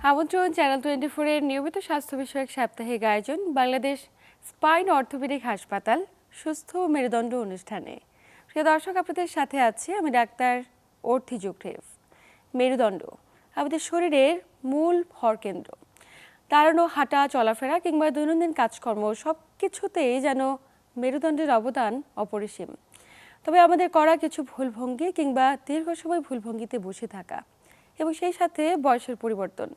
আমন্ত্রণ চ্যানেল 24 এর নিয়মিত স্বাস্থ্য বিষয়ক সাপ্তাহিক আয়োজন বাংলাদেশ স্পাইন অর্থোপেডিক হাসপাতাল সুস্থ মেরুদণ্ড অনুষ্ঠানে। প্রিয় দর্শক, আপনাদের সাথে আছি আমি ডাক্তার অর্থি জুকরেভ। মেরুদণ্ড আমাদের শরীরের মূল ভরকেন্দ্র। দাঁড়ানো, হাঁটা, চলাফেরা কিংবা দৈনন্দিন কাজকর্ম সব কিছুতেই যেন মেরুদণ্ডের অবদান অপরিসীম। তবে আমাদের করা কিছু ভুলভঙ্গি কিংবা দীর্ঘ সময় ভুলভঙ্গিতে বসে থাকা এবং সেই সাথে বয়সের পরিবর্তন,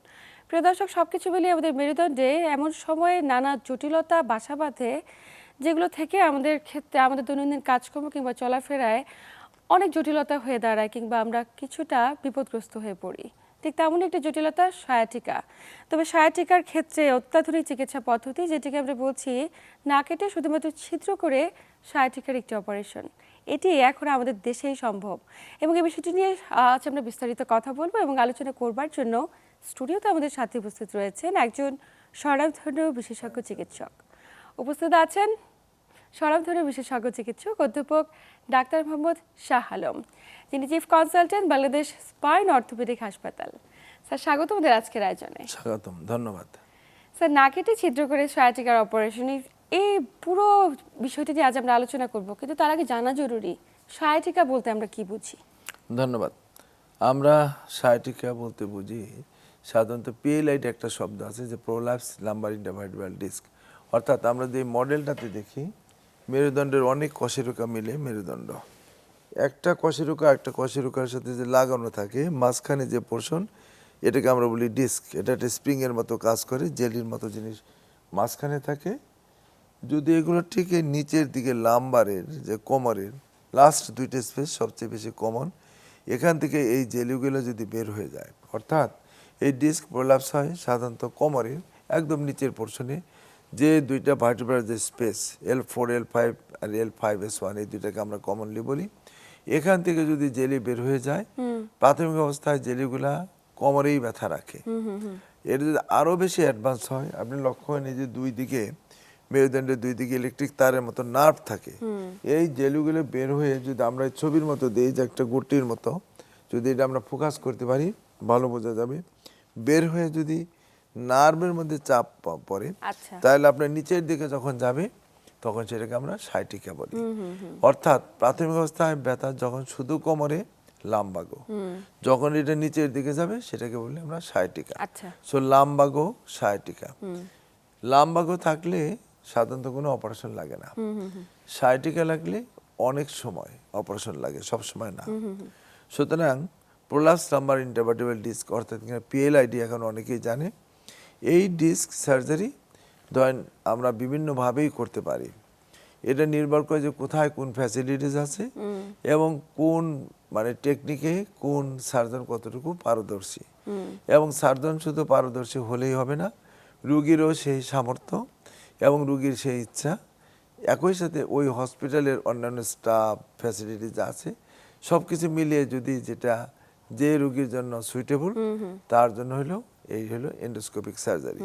প্রিয় দর্শক, সবকিছু মিলিয়ে আমাদের মেরুদণ্ডে এমন সময়ে নানা জটিলতা বাসা বাঁধে যেগুলো থেকে আমাদের ক্ষেত্রে আমাদের দৈনন্দিন কাজকর্ম কিংবা চলাফেরায় অনেক জটিলতা হয়ে দাঁড়ায় কিংবা আমরা কিছুটা বিপদগ্রস্ত হয়ে পড়ি। ঠিক তেমন একটি জটিলতা সায়াটিকা। তবে সায়াটিকার ক্ষেত্রে অত্যাধুনিক চিকিৎসা পদ্ধতি, যেটিকে আমরা বলছি না কেটে শুধুমাত্র ছিদ্র করে সায়াটিকার একটি অপারেশন, এটি এখন আমাদের দেশেই সম্ভব। এবং এই বিষয়টি নিয়ে আজ আমরা বিস্তারিত কথা বলবো এবং আলোচনা করবার জন্য স্টুডিওতে আমাদের সাথে উপস্থিত রয়েছেন একজন স্বনামধন্য বিশেষজ্ঞ চিকিৎসক। উপস্থিত আছেন স্বনামধন্য বিশেষজ্ঞ চিকিৎসক অধ্যাপক ডাক্তার মোহাম্মদ শাহ আলম, যিনি chief consultant Bangladesh spine orthopaedic হাসপাতাল। স্যার, স্বাগত আমাদের আজকের আয়োজনে। স্বাগতম, ধন্যবাদ। স্যার, না কেটে ছিদ্র করে সায়াটিকার অপারেশন, এই পুরো বিষয়টি নিয়ে আজ আমরা আলোচনা করব, কিন্তু তার আগে জানা জরুরি সায়াটিকা বলতে আমরা কি বুঝি। ধন্যবাদ। আমরা সায়াটিকা বলতে বুঝি সাধারণত পিএলআইডি একটা শব্দ আছে, যে প্রোল্যাপস লাম্বার ইন্টারভার্টেব্রাল ডিস্ক। অর্থাৎ আমরা যে মডেলটাতে দেখি মেরুদণ্ডের অনেক কশেরুকা মিলে মেরুদণ্ড, একটা কশেরুকা একটা কশেরুকার সাথে যে লাগানো থাকে মাঝখানে যে পোর্শন, এটাকে আমরা বলি ডিস্ক। এটা একটা স্প্রিংয়ের মতো কাজ করে, জেলির মতো জিনিস মাঝখানে থাকে। যদি এগুলো ঠিক এই নিচের দিকে লাম্বারের যে কোমরের লাস্ট দুইটা স্পেস সবচেয়ে বেশি কমন, এখান থেকে এই জেলিগুলো যদি বের হয়ে যায়, অর্থাৎ এই ডিস্ক প্রোল্যাপস হয় সাধারণত কোমরের একদম নিচের পোর্শনে, যে দুইটা ভার্টিব্রাল যে স্পেস L4 L5 আর L5S1, এই দুইটাকে আমরা কমনলি বলি। এখান থেকে যদি জেলি বের হয়ে যায়, প্রাথমিক অবস্থায় জেলিগুলা কোমরেই ব্যথা রাখে। এর যদি আরও বেশি অ্যাডভান্স হয়, আপনি লক্ষ্য করেন এই যে দুই দিকে মেরুদণ্ডের দুই দিকে ইলেকট্রিক তারের মতো নার্ভ থাকে, এই জেলুগুলো বের হয়ে যদি আমরা ছবির মতো দিই, যে একটা গুটির মতো, যদি এটা আমরা ফোকাস করতে পারি ভালো বোঝা যাবে। বের হয়ে যদি নার্ভের মধ্যে চাপ পড়ে, তাহলে আপনার নিচের দিকে যখন যাবে তখন সেটাকে আমরা সায়াটিকা বলি। অর্থাৎ প্রাথমিক অবস্থায় ব্যথা যখন শুধু কোমরে লাম্বাগো, যখন এটা নিচের দিকে যাবে সেটাকে বলি আমরা sciatica. So lumbago sciatica. Lumbago থাকলে সাধারণত কোনো অপারেশন লাগে না, সায়াটিকা লাগলে অনেক সময় অপারেশন লাগে, সব সময় না। সুতরাং প্রোল্যাপস লাম্বার ইন্টারভার্টেব্রাল ডিস্ক অর্থাৎ পিএলআইডি এখন অনেকেই জানে। এই ডিস্ক সার্জারি ধরেন আমরা বিভিন্নভাবেই করতে পারি। এটা নির্ভর করে যে কোথায় কোন ফ্যাসিলিটিস আছে এবং কোন মানে টেকনিকে কোন সার্জন কতটুকু পারদর্শী। এবং সার্জন শুধু পারদর্শী হলেই হবে না, রুগীরও সেই সামর্থ্য এবং রুগীর সেই ইচ্ছা, একই সাথে ওই হসপিটালের অন্যান্য স্টাফ ফ্যাসিলিটিস আছে, সব কিছু মিলিয়ে যদি যেটা যে রুগীর জন্য সুইটেবল, তার জন্য হলো এই হলো এন্ডোস্কোপিক সার্জারি।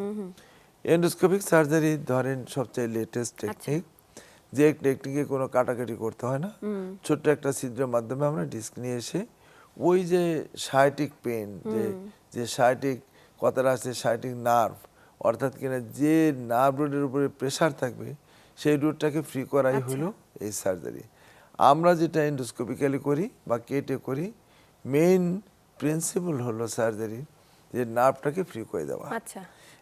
এন্ডোস্কোপিক সার্জারি ধরেন সবচেয়ে লেটেস্ট টেকনিক, যে টেকনিকে কোনো কাটাকাটি করতে হয় না, ছোট্ট একটা ছিদ্রের মাধ্যমে আমরা ডিস্ক নিয়ে এসে ওই যে সায়াটিক পেন, যে সায়াটিক কথাটা আছে সায়াটিক নার্ভ, অর্থাৎ কিনা যে নার্ভ রোডের উপরে প্রেশার থাকবে সেই রুটটাকে ফ্রি করাই হলো এই সার্জারি। আমরা যেটা এন্ডোস্কোপিক্যালি করি বা কেটে করি, মেইন প্রিন্সিপাল হলো সার্জারি যে নার্ভটাকে ফ্রি করে দেওয়া।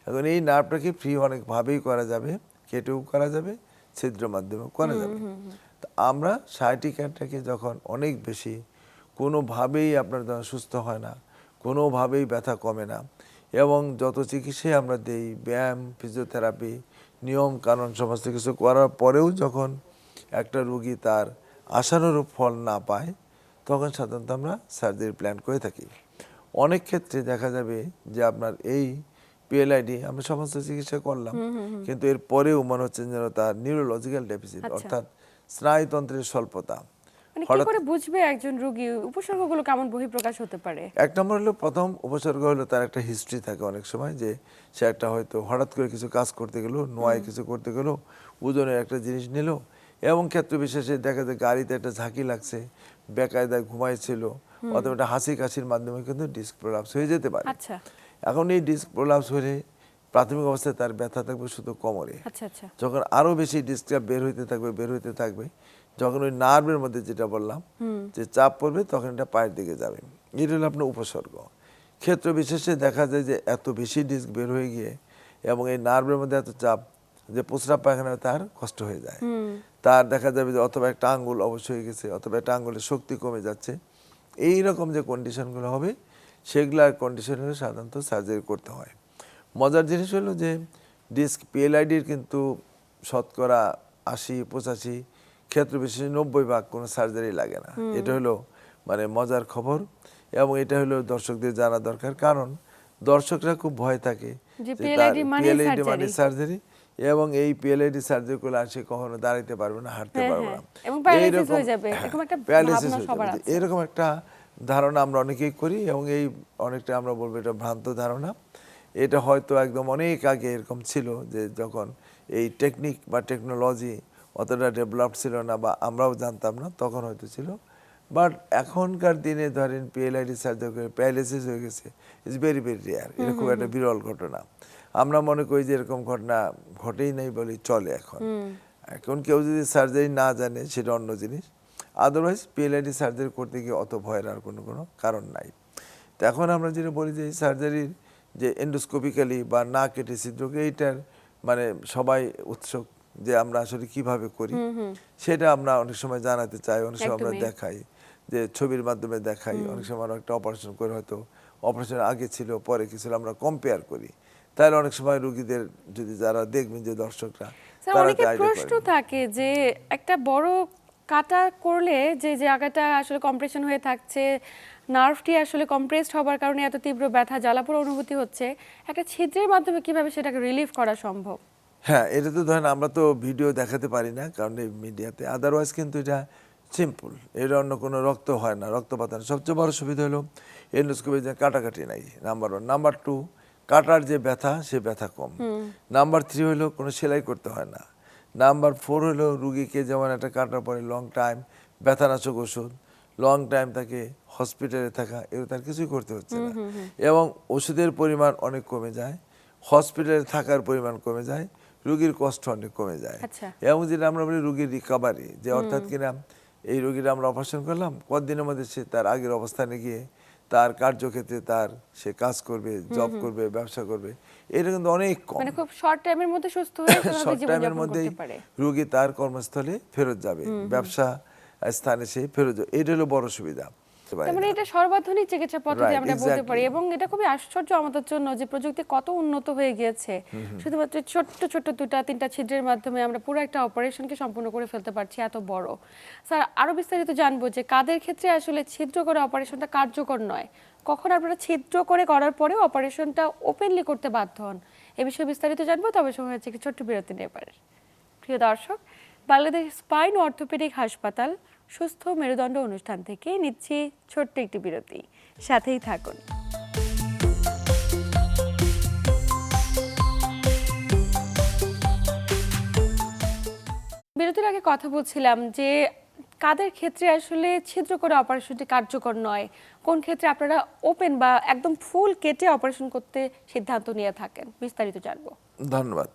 এখন এই নার্ভটাকে ফ্রি অনেকভাবেই করা যাবে, কেটেও করা যাবে, ছিদ্র মাধ্যমেও করা যাবে। তো আমরা সায়াটিকাটাকে যখন অনেক বেশি কোনোভাবেই আপনার যখন সুস্থ হয় না, কোনোভাবেই ব্যথা কমে না, এবং যত চিকিৎসায় আমরা দেই, ব্যায়াম, ফিজিওথেরাপি, নিয়ম কানুন সমস্ত কিছু করার পরেও যখন একটা রুগী তার আশানুরূপ ফল না পায়, তখন সাধারণত আমরা সার্জারি প্ল্যান করে থাকি। অনেক ক্ষেত্রে দেখা যাবে যে আপনার এই পিএলআইডি আমরা সমস্ত চিকিৎসা করলাম, কিন্তু এর পরেও মনে হচ্ছে যেন তার নিউরোলজিক্যাল ডেফিসিট, অর্থাৎ স্নায়ুতন্ত্রের স্বল্পতা। মানে কি করে বুঝবে একজন রোগী উপসর্গগুলো কেমন বহিঃপ্রকাশ হতে পারে? এক নম্বর হলো, প্রথম উপসর্গ হলো তার একটা হিস্ট্রি থাকে অনেক সময়, যে সে একটা হয়তো হঠাৎ করে কিছু কাজ করতে গেল, নোয়ায় কিছু করতে গেল, ওজনের একটা জিনিস নিল, এবং ক্ষেত্র বিশেষে দেখা যায় গাড়িতে একটা ঝাঁকি লাগছে, বেকায়দায় ঘুমাইছিল, অথবা একটা হাসি কাশির মাধ্যমে কিন্তু ডিস্ক প্রলাপস হয়ে যেতে পারে। এখন এই ডিস্ক প্রলাপস হলে প্রাথমিক অবস্থায় তার ব্যথা থাকবে শুধু কোমরে, আচ্ছা আচ্ছা। যখন আরো বেশি ডিস্কটা বের হইতে থাকবে, যখন ওই নার্ভের মধ্যে যেটা বললাম যে চাপ পড়বে, তখন এটা পায়ের দিকে যাবে। এটা হলো আপনার উপসর্গ। ক্ষেত্র বিশেষে দেখা যায় যে এত বেশি ডিস্ক বের হয়ে গিয়ে এবং এই নার্ভের মধ্যে এত চাপ যে প্রস্রাব পায়খানা তার কষ্ট হয়ে যায়। তার দেখা যাবে যে অথবা একটা আঙ্গুল অবশ্য হয়ে গেছে, অথবা একটা আঙ্গুলের শক্তি কমে যাচ্ছে। এই রকম যে কন্ডিশনগুলো হবে, সেগুলার কন্ডিশন হলে সাধারণত সার্জারি করতে হয়। মজার জিনিস হলো যে ডিস্ক পিএলআইডির কিন্তু শতকরা 80-85, ক্ষেত্র বিশেষে 90 কোনো সার্জারি লাগে না। এটা হলো মানে মজার খবর, এবং এটা হলো দর্শকদের জানা দরকার, কারণ দর্শকরা খুব ভয় থাকে যে যে PLID মানে পিএলআইডি মানে সার্জারি। সার্জারি, এবং এই পিএলআইডি সার্জারি করলে আর সে কখনো দাঁড়াইতে পারবে না, হাঁটতে হ্যাঁ, পারবে না, হ্যাঁ। এবং প্যারালাইসিস এইরকম হয়ে যাবে, এরকম একটা প্যারালাইসিস ভাবনা হয়ে সবার যাবে। আছে। এরকম একটা ধারণা আমরা অনেকেই করি, এবং এই অনেকটা আমরা বলবো এটা ভ্রান্ত ধারণা। এটা হয়তো একদম অনেক আগে এরকম ছিল, যে যখন এই টেকনিক বা টেকনোলজি অতটা ডেভেলপড ছিল না বা আমরাও জানতাম না, তখন হয়তো ছিল। বাট এখনকার দিনে ধরেন পিএলআইডি সার্জারি করে প্যারালাইসিস হয়ে গেছে, ইটস ভেরি ভেরি রেয়ার। এটা খুব একটা বিরল ঘটনা। আমরা মনে করি যে এরকম ঘটনা ঘটেই নাই বলেই চলে এখন। এখন কেউ যদি সার্জারি না জানে সেটা অন্য জিনিস, আদারওয়াইজ পিএলআইডি সার্জারি করতে গিয়ে অত ভয়ের আর কোনো কারণ নাই। তো এখন আমরা যেটা বলি যে এই সার্জারির যে এন্ডোস্কোপিক্যালি বা না কেটে ছিদ্রকে, এইটার মানে সবাই উৎসুক যে আমরা আসলে কিভাবে করি, সেটা আমরা অনেক সময় জানাতে চাই, অনেক সময় আমরা একদমই। দেখাই, যে ছবির মাধ্যমে দেখাই, অনেক সময় আমরা একটা অপারেশন করে হয়তো অপারেশনের আগে ছিল পরে কি ছিল আমরা কম্পেয়ার করি। তাহলে অনেক সময় রোগীদের যদি যারা দেখবেন যে দর্শকরা, স্যার, তারা অনেকের একটা idea প্রশ্ন করেন। থাকে যে একটা বড় কাটা করলে যে জায়গাটা আসলে কম্প্রেশন হয়ে থাকছে, নার্ভটি আসলে কম্প্রেসড হবার কারণে এত তীব্র ব্যথা জ্বালাপোড়া অনুভূতি হচ্ছে, একটা ছিদ্রের মাধ্যমে কিভাবে সেটাকে রিলিফ করা সম্ভব? হ্যাঁ, এটা তো ধরেন আমরা তো ভিডিও দেখাতে পারি না, কারণ এই মিডিয়াতে। আদারওয়াইজ কিন্তু এটা সিম্পল, এর অন্য কোনো রক্ত হয় না, রক্তপাত হয় না। সবচেয়ে বড় সুবিধা হলো এন্ডোস্কোপি যে কাটাকাটি নাই, নাম্বার 1। নাম্বার 2, কাটার যে ব্যথা সে ব্যথা কম। নাম্বার 3 হলো কোনো সেলাই করতে হয় না। নাম্বার 4 হলো রুগীকে যেমন একটা কাটার পরে লং টাইম ব্যথানাশক ওষুধ, লং টাইম তাকে হসপিটালে থাকা, এগুলো তার কিছুই করতে হচ্ছে না, এবং ওষুধের পরিমাণ অনেক কমে যায়, হসপিটালে থাকার পরিমাণ কমে যায়, রোগীর কষ্ট অনেক কমে যায়। আচ্ছা। এবং যেটা আমরা বলি রোগীর রিকভারি, যে অর্থাৎ কিনা এই রোগীরা আমরা অপারেশন করলাম, কতদিনের মধ্যে সে তার আগের অবস্থানে গিয়ে তার কার্যক্ষেত্রে তার সে কাজ করবে, জব করবে, ব্যবসা করবে, এটা কিন্তু অনেক কম। মানে খুব শর্ট টাইমের মধ্যে সুস্থ হয়ে স্বাভাবিক শর্ট টাইমের জীবনযাপন মধ্যেই করতে পারে। রোগী তার কর্মস্থলে ফেরত যাবে, ব্যবসা স্থানে সে ফেরত যাবে। এটা হলো বড় সুবিধা। তার মানে এটা সর্বাধুনিক চিকিৎসা পদ্ধতি Right, আমরা বলতে পারি, exactly. এবং এটা খুবই আশ্চর্য আমাদের জন্য যে প্রযুক্তি কত উন্নত হয়ে গিয়েছে। শুধুমাত্র ছোট্ট ছোট্ট 2-3টা ছিদ্রের মাধ্যমে আমরা পুরো একটা অপারেশনকে সম্পূর্ণ করে ফেলতে পারছি, এত বড়। স্যার, আরো বিস্তারিত জানবো যে কাদের ক্ষেত্রে আসলে ছিদ্র করে অপারেশনটা কার্যকর নয়, কখন আপনারা ছিদ্র করে করার পরেও অপারেশনটা ওপেনলি করতে বাধ্য হন, এ বিষয়ে বিস্তারিত জানবো। তবে সময় হচ্ছে একটি ছোট্ট বিরতি নিয়ে পারে। প্রিয় দর্শক, বাংলাদেশ স্পাইন অর্থোপেডিক হাসপাতাল সুস্থ মেরুদণ্ড অনুষ্ঠান থেকে নিচ্ছি ছোট্ট একটি বিরতি, সাথেই থাকুন। বিরতির আগে কথা বলছিলাম যে কাদের ক্ষেত্রে আসলে ছিদ্র করে অপারেশনটি কার্যকর নয়, কোন ক্ষেত্রে আপনারা ওপেন বা একদম ফুল কেটে অপারেশন করতে সিদ্ধান্ত নিয়ে থাকেন, বিস্তারিত জানবো। ধন্যবাদ।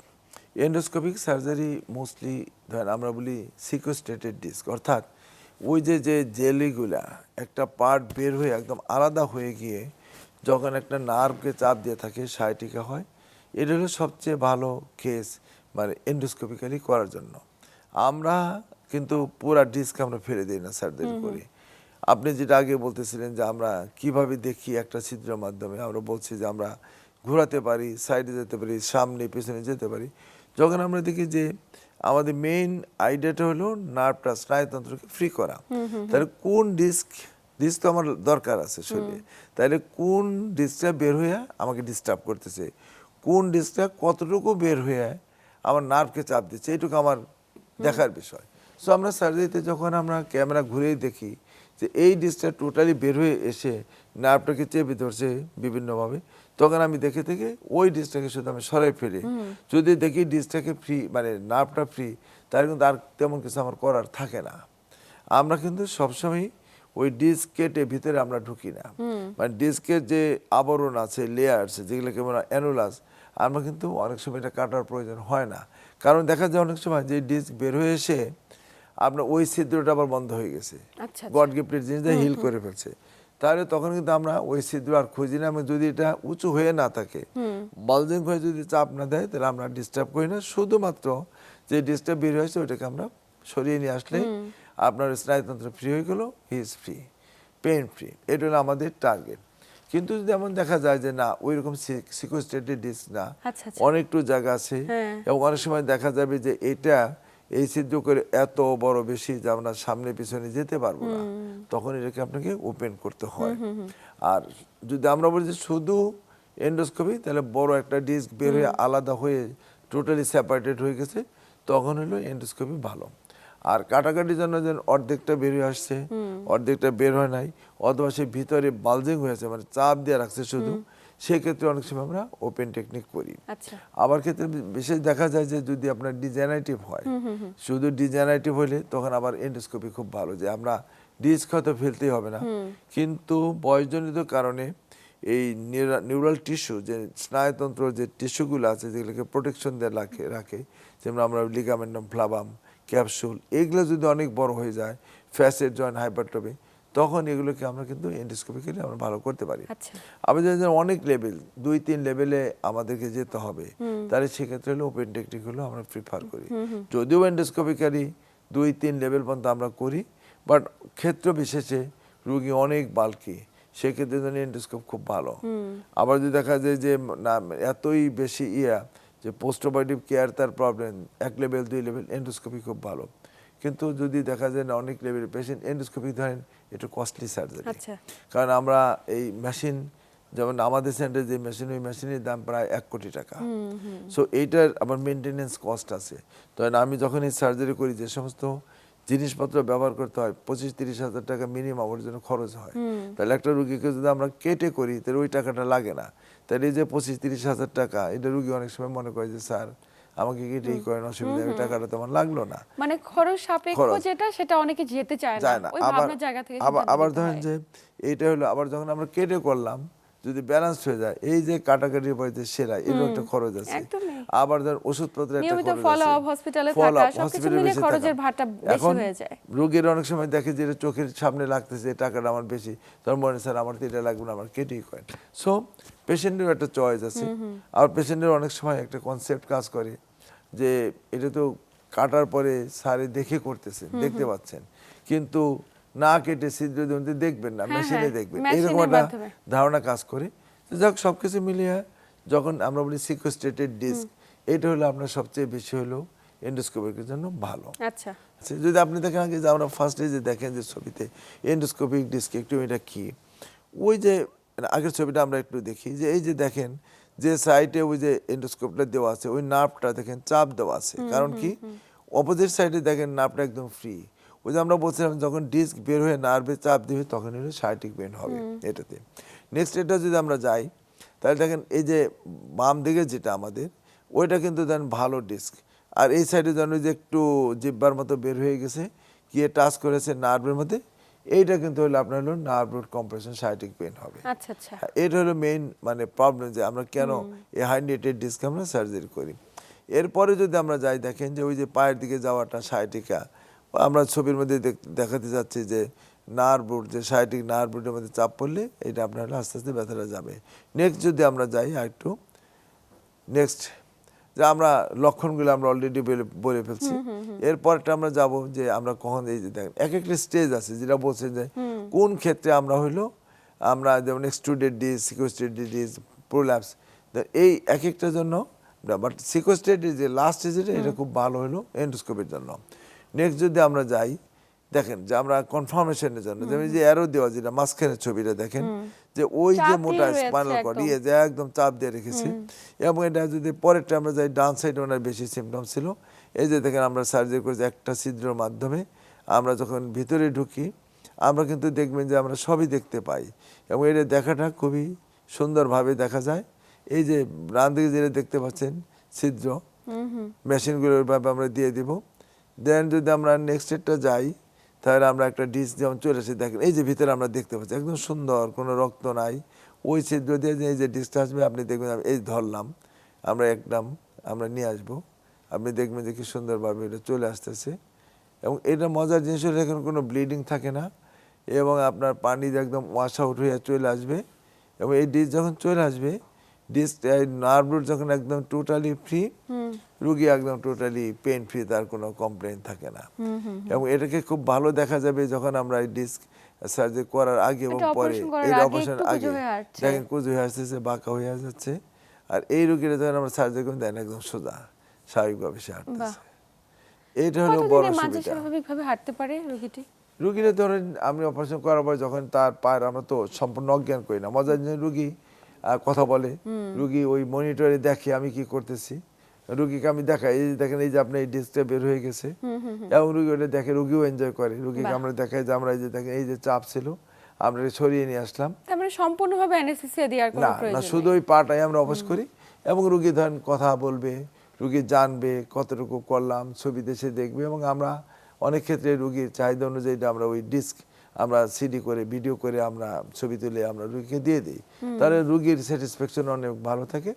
এন্ডোস্কোপিক সার্জারি মোস্টলি ধরেন আমরা বলি সিকোস্টেটেড ডিস্ক, অর্থাৎ ওই যে যে জেলিগুলা একটা পার্ট বের হয়ে একদম আলাদা হয়ে গিয়ে যখন একটা নার্ভকে চাপ দিয়ে থাকে সায়াটিকা হয়, এটা হলো সবচেয়ে ভালো কেস মানে এন্ডোস্কোপিক্যালি করার জন্য। আমরা কিন্তু পুরা ডিস্ক আমরা ফেলে দিই না সার্জারি করি। আপনি যেটা আগে বলতেছিলেন যে আমরা কিভাবে দেখি একটা ছিদ্রের মাধ্যমে, আমরা বলছি যে আমরা ঘোরাতে পারি, সাইডে যেতে পারি, সামনে পেছনে যেতে পারি। যখন আমরা দেখি যে আমাদের মেইন আইডিয়াটা হলো নার্ভটা স্নায়ুতন্ত্রকে ফ্রি করা, তাহলে কোন ডিস্ক তো আমার দরকার আছে শরীরে, তাহলে কোন ডিস্কটা বের হয়ে আমাকে ডিস্টার্ব করতেছে, কোন ডিস্কটা কতটুকু বের হয়ে আমার নার্ভকে চাপ দিচ্ছে, এইটুকু আমার দেখার বিষয়। সো আমরা সার্জারিতে যখন আমরা ক্যামেরা ঘুরেই দেখি যে এই ডিস্কটা টোটালি বের হয়ে এসে নার্ভটাকে চেপে ধরছে বিভিন্নভাবে, তখন আমি দেখে থেকে ওই ডিস্কটাকে শুধু আমি সরাই ফেলি। যদি দেখি ডিস্কটাকে ফ্রি মানে নার্ভটা ফ্রি, তাহলে কিন্তু আর তেমন কিছু আমার করার থাকে না। আমরা কিন্তু সবসময় ওই ডিস্ক কেটে ভিতরে আমরা ঢুকি না, মানে ডিস্কের যে আবরণ আছে, লেয়ার আছে, যেগুলোকে আমরা অ্যানুলাস, আমরা কিন্তু অনেক সময় এটা কাটার প্রয়োজন হয় না। কারণ দেখা যায় অনেক সময় যে ডিস্ক বের হয়ে এসে আপনার ওই ছিদ্রটা আবার বন্ধ হয়ে গেছে, আচ্ছা গড গিফটেড জিনিসটা হিল করে ফেলছে, তাহলে তখন কিন্তু আমরা ওই ছিদ্র আর খুঁজি না। আমি যদি এটা উঁচু হয়ে না থাকে, বালজিং হয়ে যদি চাপ না দেয়, তাহলে আমরা ডিস্টার্ব করি না। শুধুমাত্র যে ডিস্টার্ব বের হয়েছে ওইটাকে আমরা সরিয়ে নিয়ে আসলে আপনার স্নায়ুতন্ত্র ফ্রি হয়ে গেল, he is free, pain free. এটা হলো আমাদের টার্গেট। কিন্তু যদি এমন দেখা যায় যে না ওই রকম সিকোস্টেটেড ডিস্ক না, আচ্ছা, আচ্ছা। অনেকটু জায়গা আছে, এবং অনেক সময় দেখা যাবে যে এটা এই ছিদ্র করে এত বড় বেশি যে আমরা সামনে পিছনে যেতে পারবো না, তখন এটাকে আপনাকে ওপেন করতে হয়। আর যদি আমরা বলি যে শুধু এন্ডোস্কোপি, তাহলে বড় একটা ডিস্ক বের হয়ে আলাদা হয়ে টোটালি সেপারেটেড হয়ে গেছে, তখন হলো এন্ডোস্কোপি ভালো। আর কাটাকাটির জন্য যেন অর্ধেকটা বের হয়ে আসছে, অর্ধেকটা বের হয় নাই, অথবা সে ভিতরে বালজিং হয়েছে, মানে চাপ দিয়ে রাখছে শুধু, সেক্ষেত্রে অনেক সময় আমরা ওপেন টেকনিক করি। আচ্ছা। আবার ক্ষেত্রে বিশেষ দেখা যায় যে যদি আপনার ডিজেনারেটিভ হয়, শুধু ডিজেনারেটিভ হলে তখন আবার এন্ডোস্কোপি খুব ভালো, যে আমরা ডিস্ক হয়তো ফেলতেই হবে না, কিন্তু বয়সজনিত কারণে এই নিউরাল টিস্যু, যে স্নায়ুতন্ত্র যে টিস্যুগুলো আছে যেগুলোকে প্রোটেকশন দিয়ে রাখে, যেমন আমরা লিগামেন্টাম ফ্লাভাম, ক্যাপসুল, এগুলো যদি অনেক বড় হয়ে যায়, ফ্যাসেট জয়েন্ট হাইপারট্রফি, তখন এগুলোকে আমরা কিন্তু এন্ডোস্কোপিক্যালি আমরা ভালো করতে পারি। আচ্ছা। আবার যদি অনেক লেভেল, 2-3 লেভেলে আমাদেরকে যেতে হবে, তাহলে সেক্ষেত্রে হলো ওপেন টেকনিক হলো আমরা প্রিফার করি। যদিও এন্ডোস্কোপিক্যালি 2-3 লেভেল পর্যন্ত আমরা করি, বাট ক্ষেত্র বিশেষে রুগী অনেক বাল্কি, সেক্ষেত্রে জন্য এন্ডোস্কোপ খুব ভালো। আবার যদি দেখা যায় যে না এতই বেশি যে পোস্ট অপারেটিভ কেয়ার তার প্রবলেম, 1 লেভেল 2 লেভেল, এন্ডোস্কোপি খুব ভালো। কিন্তু যদি দেখা যায় না অনেক লেভেলের পেশেন্ট, এন্ডোস্কোপি ধরেন একটু কস্টলি সার্জারি, কারণ আমরা এই মেশিন, যেমন আমাদের সেন্টারে যে মেশিন, ওই মেশিনের দাম প্রায় 1 কোটি টাকা। সো এইটার আবার মেনটেনেন্স কস্ট আছে। তো আমি যখন এই সার্জারি করি, যে সমস্ত জিনিসপত্র ব্যবহার করতে হয়, 25-30 হাজার টাকা মিনিমাম ওর জন্য খরচ হয়। তাহলে একটা রুগীকে যদি আমরা কেটে করি, তাহলে ওই টাকাটা লাগে না। তাহলে এই যে 25-30 হাজার টাকা, এটা রুগী অনেক সময় মনে করে যে স্যার আমাকে কেটেই করেন, অসুবিধা, ওই টাকাটা তো আমার লাগলো না। মানে খরচ সাপেক্ষ যেটা, সেটা অনেকে যেতে চায় না, ওই ভাবনার জায়গা থেকে আবার ধরেন যে এইটা হলো, আবার যখন আমরা কেটে করলাম, যদি ব্যালেন্স হয়ে যায়, এই যে কাটাকাটির পরে যে সেলাই, এরও একটা খরচ আছে। আবার ধর ওষুধপত্রের একটা খরচ আছে, ফলো-আপ হসপিটালে থাকা, সবকিছু মিলে খরচের ভারটা বেশি হয়ে যায়। রোগীর অনেক সময় দেখে যে চোখের সামনে লাগতেছে, টাকাটা আমার বেশি, তখন মনে স্যার আমার তো এটা লাগবে না, আমার কেটেই করেন। সো পেশেন্টের একটা চয়েস আছে। আর পেশেন্টের অনেক সময় একটা কনসেপ্ট কাজ করে যে এটা তো কাটার পরে স্যারে দেখে করতেছেন, দেখতে পাচ্ছেন, কিন্তু না কেটে ছিদ্র দেখবেন না, মেশিনে দেখবেন, এরকম একটা ধারণা কাজ করে। যাক, সবকিছু মিলিয়ে যখন আমরা বলি সিকোস্টেটেড ডিস্ক, এটা হলো আপনার সবচেয়ে বেশি হলো এন্ডোস্কোপির জন্য ভালো। আচ্ছা, যদি আপনি দেখেন আগে যে আমরা ফার্স্টে যে দেখেন যে ছবিতে এন্ডোস্কোপিক ডিস্কেক্টমিটা কি, ওই যে আগের ছবিটা আমরা একটু দেখি, যে এই যে দেখেন যে সাইডে ওই যে এন্ডোস্কোপটা দেওয়া আছে, ওই নার্ভটা দেখেন চাপ দেওয়া আছে, কারণ কি অপোজিট সাইডে দেখেন নার্ভটা একদম ফ্রি। ওই যে আমরা বলছিলাম যখন ডিস্ক বের হয়ে নার্ভে চাপ দিবে, তখন হলো সায়াটিক পেইন হবে এটাতে। নেক্সট এটা যদি আমরা যাই, তাহলে দেখেন এই যে বাম দিকে যেটা আমাদের, ওইটা কিন্তু দেন ভালো ডিস্ক। আর এই সাইডে যেন যে একটু জিব্বার মতো বের হয়ে গেছে, গিয়ে টাচ করেছে নার্ভের মধ্যে, এইটা কিন্তু হলো আপনার হলো nerve root compression, sciatic pain হবে। আচ্ছা, আচ্ছা। এটা হলো মেইন মানে প্রবলেম, যে আমরা কেন এই হাইড্রেটেড ডিস্ক আমরা সার্জারি করি। এরপরে যদি আমরা যাই, দেখেন যে ওই যে পায়ের দিকে যাওয়াটা সায়াটিকা, আমরা ছবির মধ্যে দেখাতে যাচ্ছি যে নার্ভ রুট, যে সায়াটিক নার্ভ রুটের মধ্যে চাপ পড়লে এটা আপনার আস্তে আস্তে ব্যথাটা যাবে। নেক্সট যদি আমরা যাই আরেকটু, নেক্সট যে আমরা লক্ষণগুলো আমরা অলরেডি বলে ফেলছি। এরপরটা আমরা যাব যে আমরা কখন, এই যে দেখেন এক একটা স্টেজ আছে, যেটা বলছে যে কোন ক্ষেত্রে আমরা হইলো আমরা যেমন এক্সট্রুডেড ডিস্ক, সিকোস্টেটেড ডিস্ক, প্রোল্যাপস, এই এক একটার জন্য। বাট সিকোস্টেটেড যে লাস্ট স্টেজে, এটা খুব ভালো হলো এন্ডোস্কোপির জন্য। নেক্সট যদি আমরা যাই, দেখেন যে আমরা কনফার্মেশনের জন্য, যেমন যে অ্যারো দেওয়া, যেটা মাঝখানের ছবিটা দেখেন, যে ওই যে মোটা স্পাইনাল কর্ড যে একদম চাপ দিয়ে রেখেছে। এবং এটা যদি পরেরটা আমরা যাই, ডান সাইডে ওনার বেশি সিমটম ছিল। এই যে দেখেন আমরা সার্জারি করেছি একটা ছিদ্রের মাধ্যমে, আমরা যখন ভিতরে ঢুকি আমরা কিন্তু দেখবেন যে আমরা সবই দেখতে পাই, এবং এটা দেখাটা খুবই সুন্দরভাবে দেখা যায়। এই যে ডান দিকে যেটা দেখতে পাচ্ছেন ছিদ্র, মেশিনগুলো ওইভাবে আমরা দিয়ে দিব। দেন যদি আমরা নেক্সট একটা যাই, তাহলে আমরা একটা ডিশ যেমন চলে এসে দেখেন এই যে ভিতরে আমরা দেখতে পাচ্ছি একদম সুন্দর, কোনো রক্ত নাই। ওই ছিদ্র দিয়ে যে এই যে ডিশটা আসবে আপনি দেখবেন, আমি এই ধরলাম, আমরা একদম আমরা নিয়ে আসবো, আপনি দেখবেন যে কি সুন্দরভাবে এটা চলে আসতেছে। এবং এটা মজার জিনিস হলো এখন কোনো ব্লিডিং থাকে না এবং আপনার পানি একদম ওয়াশ আউট হয়ে চলে আসবে। এবং এই ডিশ যখন চলে আসবে, ডিশ নার্ভ রুট যখন একদম টোটালি ফ্রি, রুগী একদম টোটালি পেন ফ্রি, তার কোনো কমপ্লেন থাকে না। এবং এটাকে খুব ভালো দেখা যাবে যখন আমরা এই ডিস্ক সার্জারি করার আগে এবং পরে, এই অপারেশন আগে দেখেন কুঁজো হয়ে আসতেছে, বাঁকা হয়ে যাচ্ছে। আর এই রুগীরা যখন আমরা সার্জারি করি দেখেন একদম সোজা স্বাভাবিকভাবে সে হাঁটতেছে। এইটা হলো বড় সুবিধা। স্বাভাবিকভাবে হাঁটতে পারে রোগীটি? রুগীরা ধরেন আমি অপারেশন করার পর যখন তার পায়ের, আমরা তো সম্পূর্ণ অজ্ঞান করি না, মজার জন্য রুগী কথা বলে, রুগী ওই মনিটরে দেখে আমি কি করতেছি, রুগীকে আমি দেখাই এই যে দেখেন এই যে আপনার এই ডিস্কটা বের হয়ে গেছে, এবং রুগী ওটা দেখে, রুগীও এনজয় করে। রুগীকে আমরা দেখাই যে আমরা এই যে দেখেন এই যে চাপ ছিল আমরা এটা সরিয়ে নিয়ে আসলাম। তার মানে সম্পূর্ণভাবে অ্যানেস্থেসিয়া দেওয়ার কোনো প্রয়োজন না, নেই? শুধু ওই পাটাই আমরা অবশ করি এবং রুগী ধরেন কথা বলবে, রুগী জানবে কতটুকু করলাম, ছবি দেশে দেখবে। এবং আমরা অনেক ক্ষেত্রে রুগীর চাহিদা অনুযায়ী আমরা ওই ডিস্ক আমরা সিডি করে ভিডিও করে আমরা ছবি তুলে আমরা রুগীকে দিয়ে দিই, তাহলে রুগীর স্যাটিসফ্যাকশন অনেক ভালো থাকে।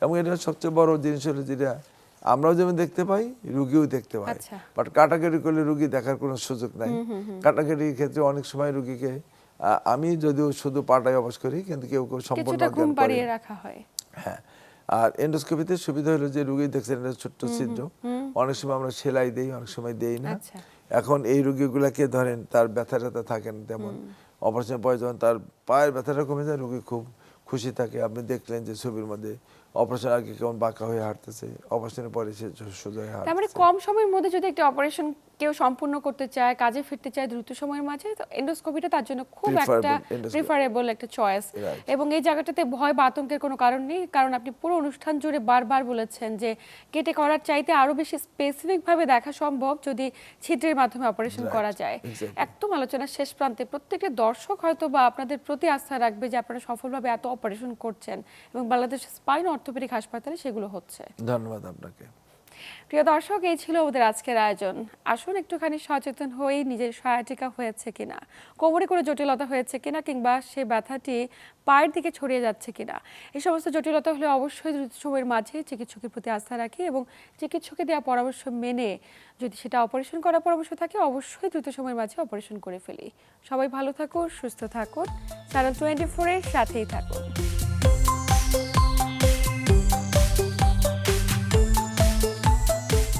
এবং এটা সবচেয়ে বড় জিনিস হলো যেটা আমরাও যেমন দেখতে পাই, রুগীও দেখতে পাই। বাট কাটাকাটি করলে রুগী দেখার কোনো সুযোগ নাই। কাটাকাটির ক্ষেত্রে অনেক সময় রুগীকে আমি যদিও শুধু পাটাই অবশ করি, কিন্তু কেউ কেউ সম্পূর্ণ ঘুম পাড়িয়ে রাখা হয়। হ্যাঁ, আর এন্ডোস্কোপিতে সুবিধা হলো যে রুগী দেখছেন এটা ছোট্ট ছিদ্র, অনেক সময় আমরা সেলাই দেই, অনেক সময় দেই না। এখন এই রুগীগুলাকে ধরেন তার ব্যথা ট্যাথা থাকে না তেমন, অপারেশনের পরে যখন তার পায়ের ব্যথাটা কমে যায় রুগী খুব খুশি থাকে। আপনি দেখলেন যে ছবির মধ্যে অপারেশন আগে কেমন বাঁকা হয়ে হাঁটতেছে, অপারেশনের পরে সে সোজা হয়ে হাঁটছে। তার মানে কম সময়ের মধ্যে যদি একটা অপারেশন কেউ সম্পূর্ণ করতে চায়, কাজে ফিরতে চায় দ্রুত সময়ের মাঝে, তো এন্ডোস্কোপিটা তার জন্য খুব একটা প্রিফারেবল একটা চয়েস। এবং এই জায়গাটাতে ভয় বা আতঙ্কের কোনো কারণ নেই, কারণ আপনি পুরো অনুষ্ঠান জুড়ে বারবার বলেছেন যে কেটে করার চাইতে আরো বেশি স্পেসিফিক ভাবে দেখা সম্ভব যদি ছিদ্রের মাধ্যমে অপারেশন করা যায়। একদম আলোচনার শেষ প্রান্তে প্রত্যেকটা দর্শক হয়তো বা আপনাদের প্রতি আস্থা রাখবে যে আপনারা সফলভাবে এত অপারেশন করছেন এবং বাংলাদেশ স্পাইন অর্থোপেডিক হাসপাতালে সেগুলো হচ্ছে। ধন্যবাদ আপনাকে। প্রিয় দর্শক, এই ছিল আমাদের আজকের আয়োজন। আসুন একটুখানি সচেতন হয়ে নিজের সয়াটিকা হয়েছে কিনা, কোমরে কোনো জটিলতা হয়েছে কিনা, কিংবা সে ব্যথাটি পায়ের দিকে ছড়িয়ে যাচ্ছে কিনা, এই সমস্ত জটিলতা হলে অবশ্যই দ্রুত সময়ের মাঝে চিকিৎসকের প্রতি আস্থা রাখি এবং চিকিৎসকের দেওয়া পরামর্শ মেনে যদি সেটা অপারেশন করার পরামর্শ থাকে অবশ্যই দ্রুত সময়ের মাঝে অপারেশন করে ফেলি। সবাই ভালো থাকুন, সুস্থ থাকুন, চ্যানেল 24 এর সাথেই থাকুন।